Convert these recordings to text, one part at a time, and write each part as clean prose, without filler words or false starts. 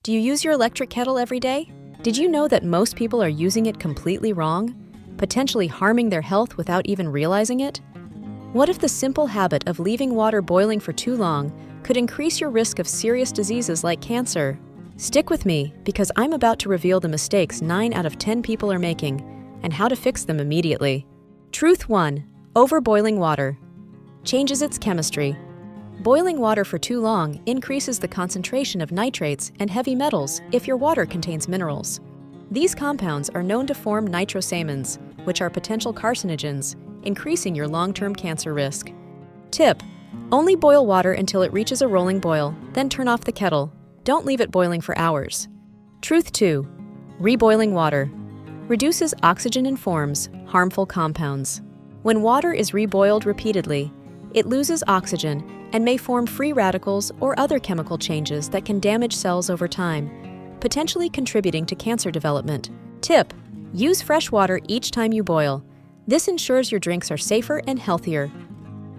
Do you use your electric kettle every day? Did you know that most people are using it completely wrong, potentially harming their health without even realizing it? What if the simple habit of leaving water boiling for too long could increase your risk of serious diseases like cancer? Stick with me, because I'm about to reveal the mistakes 9 out of 10 people are making and how to fix them immediately. Truth 1. Overboiling water changes its chemistry. Boiling water for too long increases the concentration of nitrates and heavy metals if your water contains minerals. These compounds are known to form nitrosamines, which are potential carcinogens, increasing your long-term cancer risk. Tip: only boil water until it reaches a rolling boil, then turn off the kettle. Don't leave it boiling for hours. Truth 2. Reboiling water reduces oxygen and forms harmful compounds. When water is reboiled repeatedly, it loses oxygen and may form free radicals or other chemical changes that can damage cells over time, potentially contributing to cancer development. Tip: use fresh water each time you boil. This ensures your drinks are safer and healthier.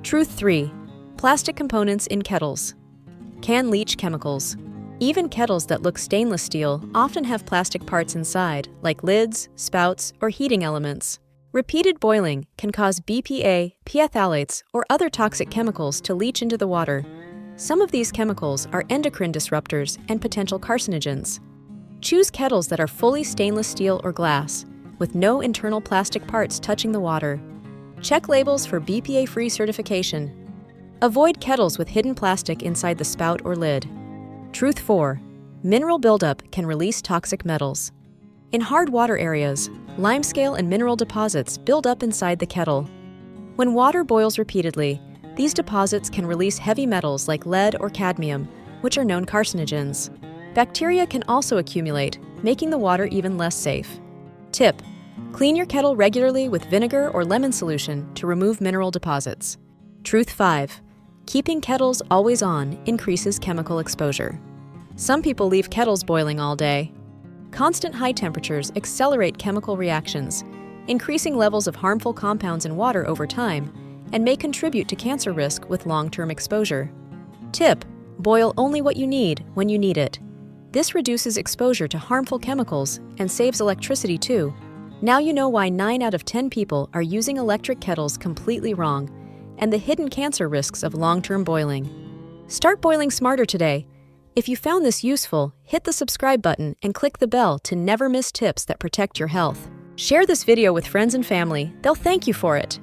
Truth 3. Plastic components in kettles can leach chemicals. Even kettles that look stainless steel often have plastic parts inside, like lids, spouts, or heating elements. Repeated boiling can cause BPA, phthalates, or other toxic chemicals to leach into the water. Some of these chemicals are endocrine disruptors and potential carcinogens. Choose kettles that are fully stainless steel or glass, with no internal plastic parts touching the water. Check labels for BPA-free certification. Avoid kettles with hidden plastic inside the spout or lid. Truth 4. Mineral buildup can release toxic metals. In hard water areas, limescale and mineral deposits build up inside the kettle. When water boils repeatedly, these deposits can release heavy metals like lead or cadmium, which are known carcinogens. Bacteria can also accumulate, making the water even less safe. Tip: clean your kettle regularly with vinegar or lemon solution to remove mineral deposits. Truth 5. Keeping kettles always on increases chemical exposure. Some people leave kettles boiling all day. Constant high temperatures accelerate chemical reactions, increasing levels of harmful compounds in water over time, and may contribute to cancer risk with long-term exposure. Tip: boil only what you need when you need it. This reduces exposure to harmful chemicals and saves electricity too. Now you know why 9 out of 10 people are using electric kettles completely wrong, and the hidden cancer risks of long-term boiling. Start boiling smarter today. If you found this useful, hit the subscribe button and click the bell to never miss tips that protect your health. Share this video with friends and family. They'll thank you for it.